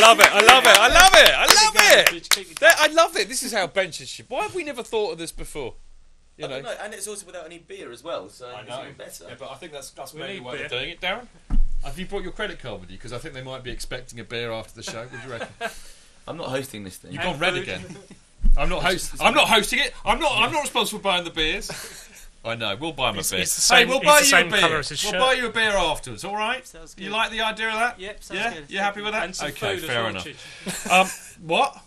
love it. I love it. I love it. I love it. I love it. This is how benches should. Why have we never thought of this before? You know, and it's also without any beer as well, so it's even better. Yeah, but I think that's maybe why they're doing it, Darren. Have you brought your credit card with you? Because I think they might be expecting a beer after the show. What do you reckon? I'm not hosting this thing. You've gone red again. I'm not hosting it. I'm not responsible for buying the beers. I know. We'll buy them a beer. Hey, we'll buy you a beer. We'll buy you a beer afterwards. All right? Sounds good. You like the idea of that? Yep. Sounds good. You happy with that? And some okay, food fair as enough. well,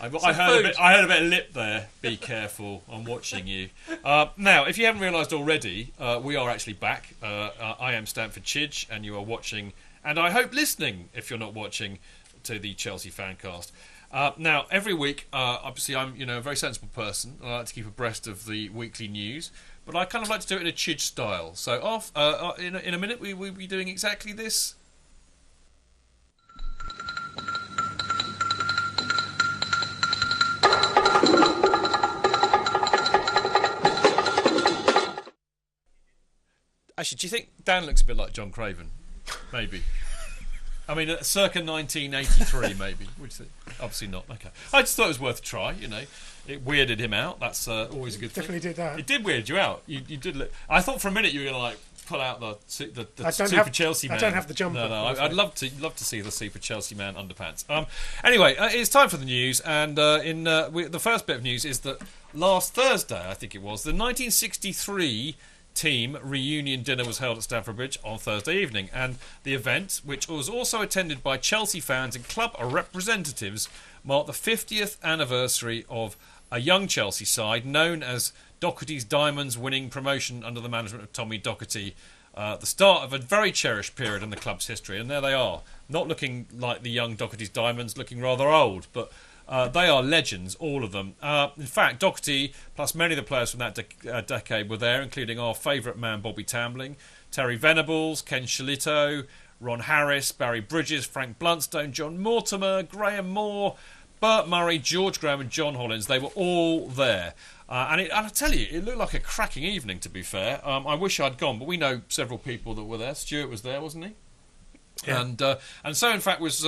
What? I heard a bit of lip there. Be careful. I'm watching you. Now, if you haven't realised already, we are actually back. I am Stanford Chidge, and you are watching, and I hope listening, if you're not watching, to the Chelsea Fancast. Now, every week, obviously, I'm a very sensible person. I like to keep abreast of the weekly news, but I kind of like to do it in a Chidge style. So, in a minute, we will be doing exactly this. Actually, do you think Dan looks a bit like John Craven? Maybe. I mean, circa 1983, maybe. Would you think? Obviously not. Okay. I just thought it was worth a try. It weirded him out. That's always a good thing. Definitely did that. It did weird you out. You did look. I thought for a minute you were going to pull out the Super Chelsea man. I don't have the jumper. No. I'd love to see the Super Chelsea man underpants. Anyway, it's time for the news, and the first bit of news is that last Thursday, I think it was, the 1963 team reunion dinner was held at Stamford Bridge on Thursday evening, and the event, which was also attended by Chelsea fans and club representatives, marked the 50th anniversary of a young Chelsea side known as Doherty's Diamonds, winning promotion under the management of Tommy Doherty, the start of a very cherished period in the club's history. And there they are, not looking like the young Doherty's Diamonds, looking rather old, but they are legends, all of them. In fact, Doherty, plus many of the players from that decade were there, including our favourite man, Bobby Tambling, Terry Venables, Ken Shalito, Ron Harris, Barry Bridges, Frank Bluntstone, John Mortimer, Graham Moore, Bert Murray, George Graham and John Hollins. They were all there. And I tell you, it looked like a cracking evening, to be fair. I wish I'd gone, but we know several people that were there. Stuart was there, wasn't he? Yeah. And so in fact was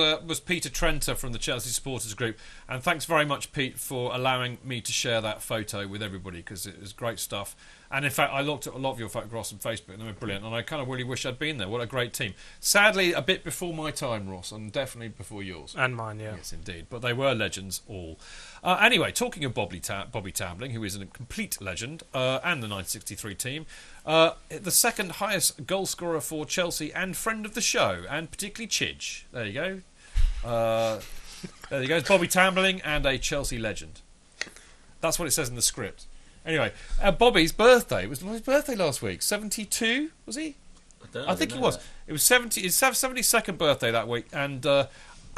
Peter Trenter from the Chelsea Supporters Group, and thanks very much, Pete, for allowing me to share that photo with everybody, because it was great stuff. And in fact, I looked at a lot of your photographs on Facebook and they were brilliant, and I kind of really wish I'd been there. What a great team. Sadly, a bit before my time, Ross, and definitely before yours. And mine, yeah. Yes, indeed. But they were legends all. Anyway, talking of Bobby Tambling, who is a complete legend, and the 1963 team, the second highest goal scorer for Chelsea and friend of the show, and particularly Chidge. There you go. There you go. It's Bobby Tambling and a Chelsea legend. That's what it says in the script. Anyway, Bobby's birthday. It was his birthday last week. 72, was he? I think he was. It was 70. His 72nd birthday that week, and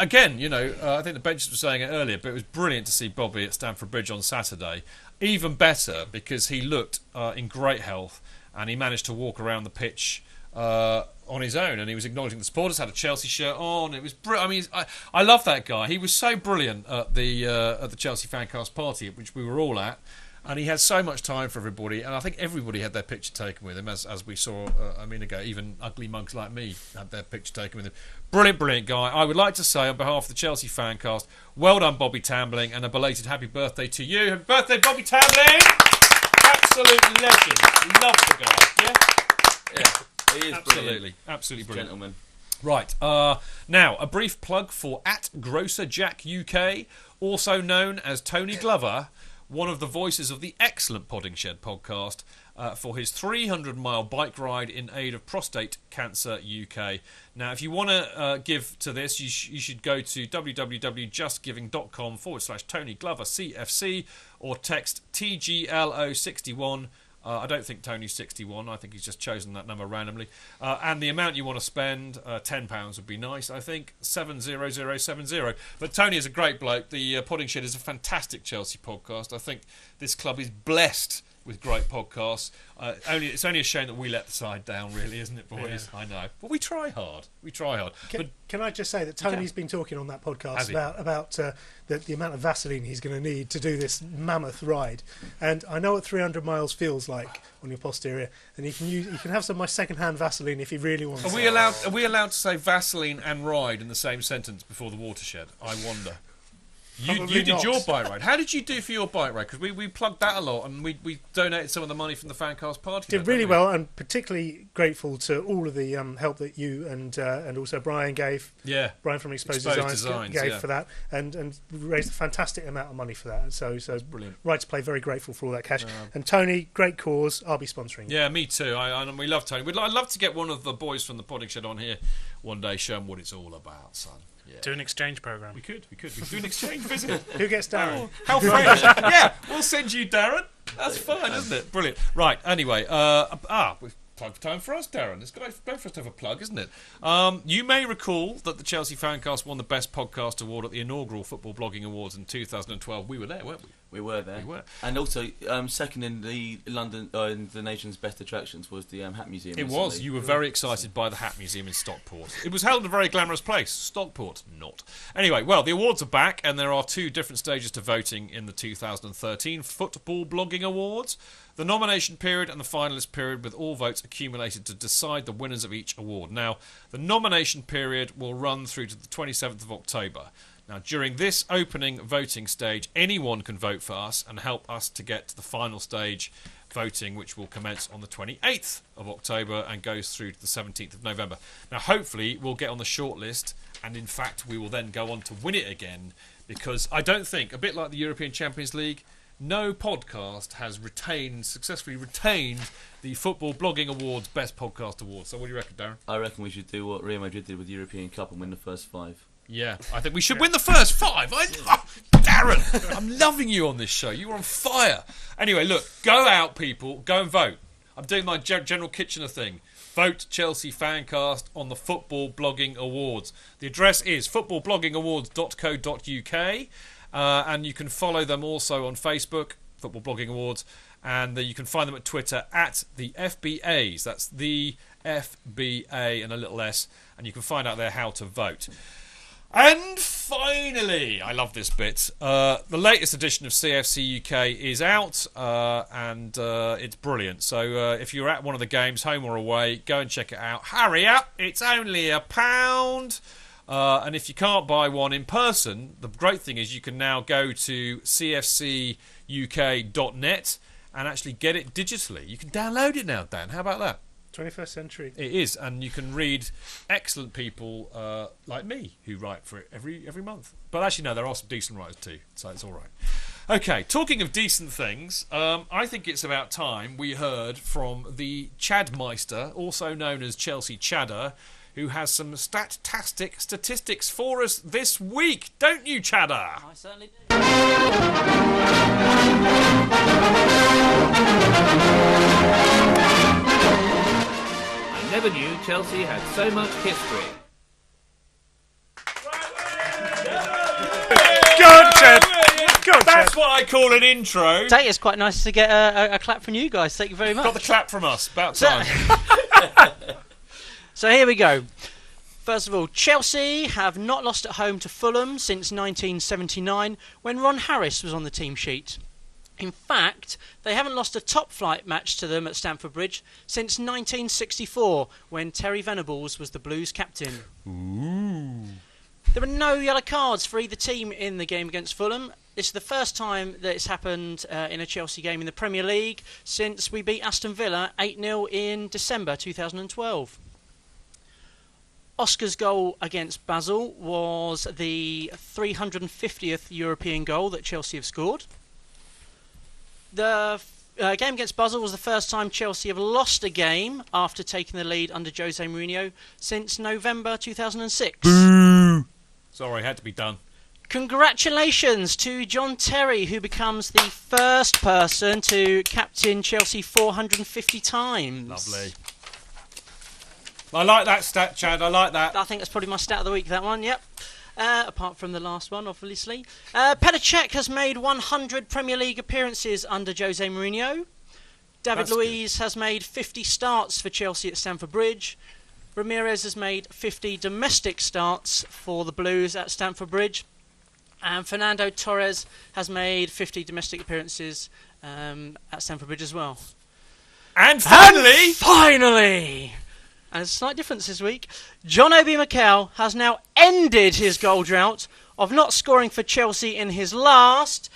again, I think the benches were saying it earlier, but it was brilliant to see Bobby at Stamford Bridge on Saturday. Even better because he looked in great health, and he managed to walk around the pitch on his own, and he was acknowledging the supporters. Had a Chelsea shirt on. It was I mean, I love that guy. He was so brilliant at the Chelsea Fancast party, which we were all at. And he had so much time for everybody, and I think everybody had their picture taken with him, as we saw a minute ago. Even ugly mugs like me had their picture taken with him. Brilliant guy. I would like to say, on behalf of the Chelsea Fancast, well done, Bobby Tambling, and a belated happy birthday to you. Happy birthday, Bobby Tambling! Absolute legend. Love the guy, yeah, he is absolutely brilliant. Gentleman. Right, now, a brief plug for @GrocerJackUK, also known as Tony Glover, one of the voices of the excellent Podding Shed podcast, for his 300-mile bike ride in aid of Prostate Cancer UK. Now, if you want to give to this, you should go to www.justgiving.com/Tony Glover CFC, or text TGLO61. I don't think Tony's 61. I think he's just chosen that number randomly. And the amount you want to spend, £10 would be nice, I think, 70070. But Tony is a great bloke. The Podding Shed is a fantastic Chelsea podcast. I think this club is blessed with great podcasts. It's only a shame that we let the side down, really, isn't it, boys? Yeah. I know. But we try hard. Can I just say that Tony's been talking on that podcast about the amount of Vaseline he's going to need to do this mammoth ride. And I know what 300 miles feels like, on your posterior, and you can have some of my second-hand Vaseline if you really want. Are we allowed to say Vaseline and ride in the same sentence before the watershed? I wonder. You did your bike ride. How did you do for your bike ride? Because we plugged that a lot, and we donated some of the money from the FanCast party. Did really well, and particularly grateful to all of the help that you and also Brian gave. Yeah, Brian from Exposed Designs gave for that, and raised a fantastic amount of money for that. So brilliant. Right to Play, very grateful for all that cash. And Tony, great cause. I'll be sponsoring. Yeah, me too. We love Tony. I'd love to get one of the boys from the Podding Shed on here one day, show them what it's all about, son. Yeah. Do an exchange program. We could do an exchange visit. Who gets Darren? Oh, how French! Yeah, we'll send you Darren. That's fine, isn't it? Brilliant. Right. Anyway, we've time for us, Darren. It's great for us to have a plug, isn't it? You may recall that the Chelsea FanCast won the Best Podcast Award at the inaugural Football Blogging Awards in 2012. We were there, weren't we? We were there. We were. And also, second in the London, in the nation's best attractions was the Hat Museum. It was. You were very excited by the Hat Museum in Stockport. It was held in a very glamorous place. Stockport, not. Anyway, well, the awards are back, and there are 2 different stages to voting in the 2013 Football Blogging Awards. The nomination period and the finalist period, with all votes accumulated to decide the winners of each award. Now, the nomination period will run through to the 27th of October. Now, during this opening voting stage, anyone can vote for us and help us to get to the final stage voting, which will commence on the 28th of October and goes through to the 17th of November. Now, hopefully, we'll get on the shortlist, and in fact, we will then go on to win it again, because I don't think, a bit like the European Champions League, no podcast has successfully retained the Football Blogging Awards Best Podcast Award. So what do you reckon, Darren? I reckon we should do what Real Madrid did with the European Cup and win the first 5. Yeah, I think we should win the first 5. Darren, I'm loving you on this show. You're on fire. Anyway, look, go out, people. Go and vote. I'm doing my General Kitchener thing. Vote Chelsea FanCast on the Football Blogging Awards. The address is footballbloggingawards.co.uk. And you can follow them also on Facebook, Football Blogging Awards, and you can find them at Twitter at the FBAs. That's the FBA and a little S, and you can find out there how to vote. And finally, I love this bit, the latest edition of CFC UK is out, and it's brilliant. So if you're at one of the games, home or away, go and check it out. Hurry up, it's only £1. And if you can't buy one in person, the great thing is you can now go to cfcuk.net and actually get it digitally. You can download it now, Dan. How about that? 21st century. It is, and you can read excellent people like me who write for it every month. But actually, no, there are some decent writers too, so it's all right. Okay, talking of decent things, I think it's about time we heard from the Chadmeister, also known as Chelsea Chadder, who has some stat-tastic statistics for us this week. Don't you, Chadder? I certainly do. I never knew Chelsea had so much history. Go, Chad! That's what I call an intro. It's quite nice to get a clap from you guys. Thank you very much. Got the clap from us. About time. So here we go. First of all, Chelsea have not lost at home to Fulham since 1979, when Ron Harris was on the team sheet. In fact, they haven't lost a top-flight match to them at Stamford Bridge since 1964, when Terry Venables was the Blues captain. Ooh. There were no yellow cards for either team in the game against Fulham. It's the first time that it's happened in a Chelsea game in the Premier League since we beat Aston Villa 8-0 in December 2012. Oscar's goal against Basel was the 350th European goal that Chelsea have scored. The game against Basel was the first time Chelsea have lost a game after taking the lead under Jose Mourinho since November 2006. Boo! Sorry, had to be done. Congratulations to John Terry, who becomes the first person to captain Chelsea 450 times. Lovely. I like that stat, Chad. I like that. I think that's probably my stat of the week, that one, yep. Apart from the last one, obviously. Petr Cech has made 100 Premier League appearances under Jose Mourinho. David Luiz has made 50 starts for Chelsea at Stamford Bridge. Ramirez has made 50 domestic starts for the Blues at Stamford Bridge. And Fernando Torres has made 50 domestic appearances at Stamford Bridge as well. And finally... And a slight difference this week. John Obi Mikel has now ended his goal drought of not scoring for Chelsea in his last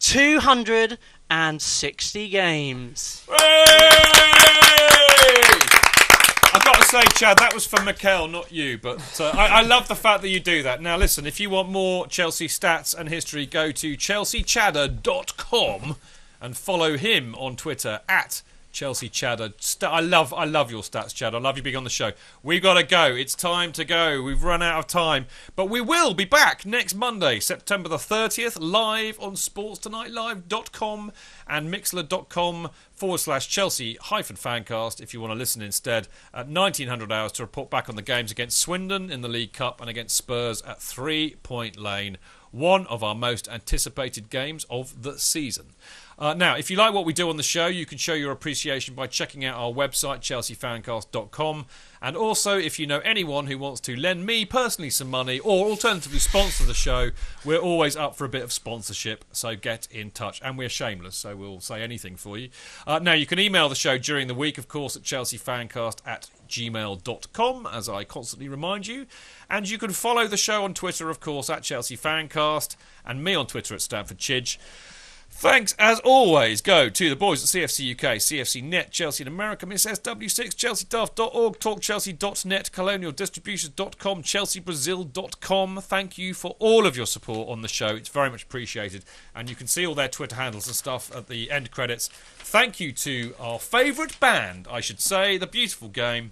260 games. I've got to say, Chad, that was for Mikel, not you. But I love the fact that you do that. Now, listen, if you want more Chelsea stats and history, go to chelseachatter.com and follow him on Twitter at Chelsea Chatter. I love your stats, Chad. I love you being on the show. We've got to go. It's time to go. We've run out of time. But we will be back next Monday, September the 30th, live on sportstonightlive.com and mixler.com/Chelsea-fancast if you want to listen instead at 1900 hours to report back on the games against Swindon in the League Cup and against Spurs at 3 Point Lane. One of our most anticipated games of the season. Now, if you like what we do on the show, you can show your appreciation by checking out our website, chelseafancast.com. And also, if you know anyone who wants to lend me personally some money or alternatively sponsor the show, we're always up for a bit of sponsorship, so get in touch. And we're shameless, so we'll say anything for you. Now, you can email the show during the week, of course, at chelseafancast@gmail.com, as I constantly remind you. And you can follow the show on Twitter, of course, at chelseafancast, and me on Twitter at Stanford Chidge. Thanks, as always, go to the boys at CFC UK, CFC Net, Chelsea in America, Miss SW6, chelseaduff.org, talkchelsea.net, colonialdistributions.com, chelseabrazil.com. Thank you for all of your support on the show. It's very much appreciated. And you can see all their Twitter handles and stuff at the end credits. Thank you to our favourite band, I should say, The Beautiful Game,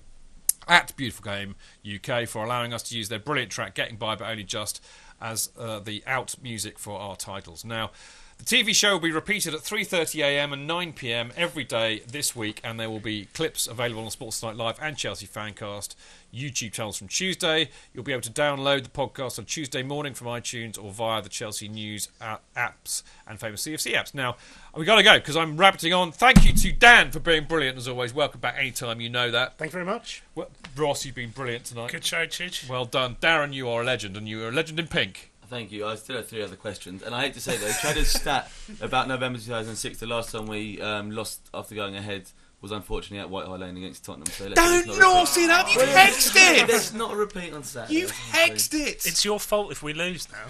at Beautiful Game UK, for allowing us to use their brilliant track, Getting By But Only Just, as the out music for our titles. Now, the TV show will be repeated at 3:30am and 9pm every day this week, and there will be clips available on Sports Tonight Live and Chelsea Fancast YouTube channels from Tuesday. You'll be able to download the podcast on Tuesday morning from iTunes or via the Chelsea News apps and famous CFC apps. Now, we've got to go because I'm rabbiting on. Thank you to Dan for being brilliant as always. Welcome back anytime, you know that. Thank you very much. Well, Ross, you've been brilliant tonight. Good show, Chidge. Well done. Darren, you are a legend, and you are a legend in pink. Thank you. I still have 3 other questions. And I hate to say, though, Chadder's stat about November 2006, the last time we lost after going ahead, was unfortunately at White Hart Lane against Tottenham. So don't naughty that! You've hexed it! Let's not repeat on Saturday. You've hexed it! It's your fault if we lose now.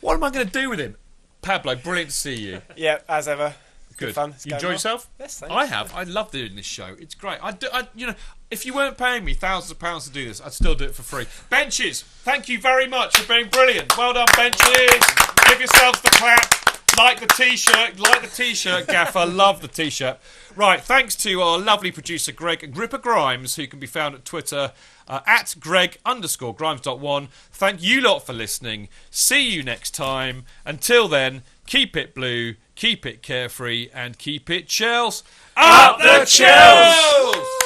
What am I going to do with him? Pablo, brilliant to see you. Yeah, as ever. Good Fun. You enjoy yourself? Yes, thanks. I have. I love doing this show. It's great. You know, if you weren't paying me thousands of pounds to do this, I'd still do it for free. Benches, thank you very much for being brilliant. Well done, Benches. Give yourselves the clap. Like the T-shirt, Gaffer. Love the T-shirt. Right, thanks to our lovely producer, Greg Gripper Grimes, who can be found at Twitter at Greg_Grimes.1. Thank you lot for listening. See you next time. Until then, keep it blue, keep it carefree, and keep it Chels. Up the Chels!